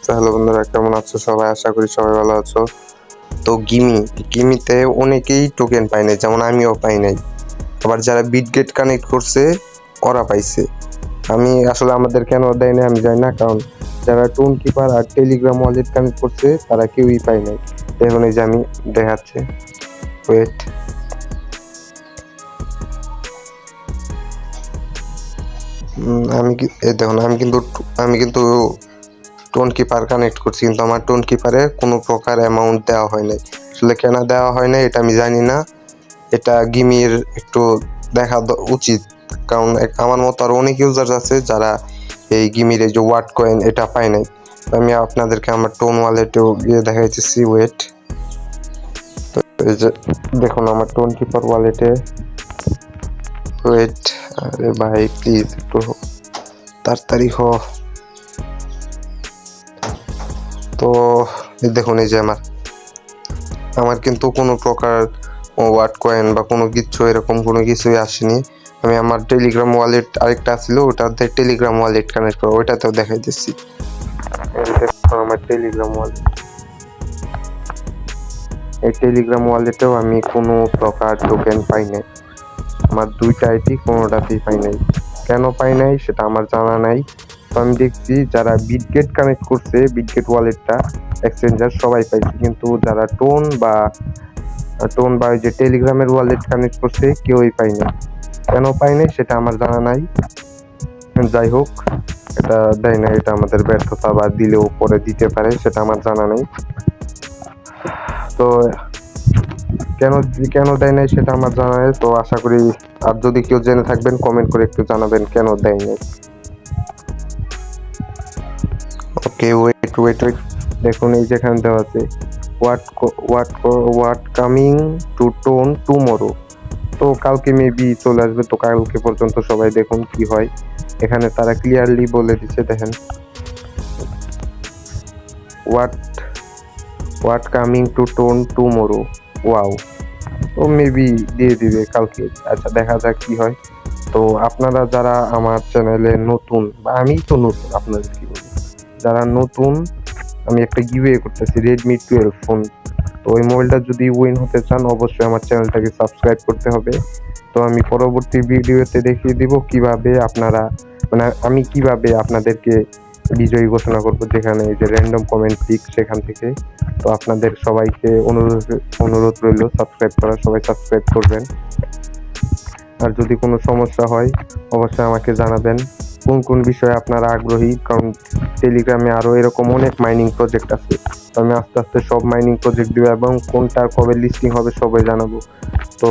তো হ্যালো বন্ধুরা, কেমন আছো সবাই? আশা করি সবাই ভালো আছো। তো গিমিতে অনেকেই টোকেন পায় নাই, যেমন আমিও পাই নাই। আবার যারা বিটগেট কানেক্ট করছে ওরা পাইছে। আমি আসলে আমাদের কেন দেয় না আমি জানি না, কারণ যারা টোন কিপার আর টেলিগ্রাম ওয়ালেট কানেক্ট করছে তারা কেউই পায় নাই। দেখুন এই যে আমি দেখাচ্ছি, ওয়েট। দেখুন আমি কিন্তু টোন কিপার কানেক্ট করছি, কিন্তু আমার টোন কিপারে কোনো প্রকার অ্যামাউন্ট দেওয়া হয় নাই। আসলে কেন দেওয়া হয় না এটা আমি জানি না, এটা গিমির একটু দেখা উচিত, কারণ আমার মতো আরও অনেক ইউজার আছে যারা এই গিমির এই যে ওয়াট কয়েন এটা পায় নাই। আমি আপনাদেরকে আমার টোন ওয়ালেটেও গিয়ে দেখাইতেছি, ওয়েট। তো এই যে দেখুন আমার টোন কিপার ওয়ালেটে, ওয়েট। আরে ভাই প্লিজ একটু তাড়াতাড়ি হ। তো দেখুন এই যে আমার কিন্তু কোনো প্রকার ওয়াট কয়েন বা কোনো কিছু এরকম কোনো কিছুই আসেনি। আমি আমার টেলিগ্রাম ওয়ালেট আরেকটা ছিল, ওটাতে টেলিগ্রাম ওয়ালেট কানেক্ট করা, ওইটাতেও দেখাই দিচ্ছি। আমার টেলিগ্রাম ওয়ালেট, এই টেলিগ্রাম ওয়ালেটেও আমি কোনো প্রকার টোকেন পাই নাই। আমার দুইটা আইডি কোনোটাতেই পাই নাই। কেন পাই নাই সেটা আমার জানা নাই। তো আমি দেখছি যারা বিটগেট কানেক্ট করছে, বিটগেট ওয়ালেটটা এক্সচেঞ্জার সবাই পাইছে, কিন্তু যারা টোন বা ওই যে টেলিগ্রামের ওয়ালেট কানেক্ট করছে কেউই পাই নাই। কেন পাই নাই সেটা আমার জানা নাই। যাই হোক, এটা দেয় না, এটা আমাদের ব্যর্থতা, বা দিলেও পরে দিতে পারে, সেটা আমার জানা নেই। তো কেন দেয় নাই সেটা আমার জানা নেই। তো আশা করি, আর যদি কেউ জেনে থাকবেন কমেন্ট করে একটু জানাবেন কেন দেয় নাই। ওকে, ওয়েট। দেখুন এই যেখানে দেওয়া আছে what coming to tone tomorrow. তো কালকে মেবি চলে আসবে, তো কালকে পর্যন্ত সবাই দেখুন কি হয়। এখানে তারা ক্লিয়ারলি বলে দিচ্ছে, দেখেন what coming to tone tomorrow. Wow, তো মেবি দিয়ে দিবে কালকে। আচ্ছা, দেখা যাক কি হয়। তো আপনারা যারা আমার চ্যানেলে নতুন, বা আমি তো নতুন, আপনাদের কি বলবো, যারা নতুন, আমি একটা গিভওয়ে করতেছি রেডমি 12 ফোন। তো ওই মোবাইলটা যদি উইন হতে চান অবশ্যই আমার চ্যানেলটাকে সাবস্ক্রাইব করতে হবে। তো আমি পরবর্তী ভিডিওতে দেখিয়ে দিব কিভাবে আপনারা, মানে আমি কিভাবে আপনাদেরকে বিজয়ী ঘোষণা করব, যেখানে এই যে র্যান্ডম কমেন্ট পিক সেখান থেকে। তো আপনাদের সবাইকে অনুরোধ রইল সাবস্ক্রাইব করা, সবাই সাবস্ক্রাইব করবেন। আর যদি কোনো সমস্যা হয় অবশ্যই আমাকে জানাবেন কোন বিষয়ে আপনারা আগ্রহী, কারণ টেলিগ্রামে আরও এরকম অনেক মাইনিং প্রজেক্ট আছে। তো আমি আস্তে আস্তে সব মাইনিং প্রজেক্ট দিব, এবং কোনটা কবে লিস্টিং হবে সবাই জানাবো। তো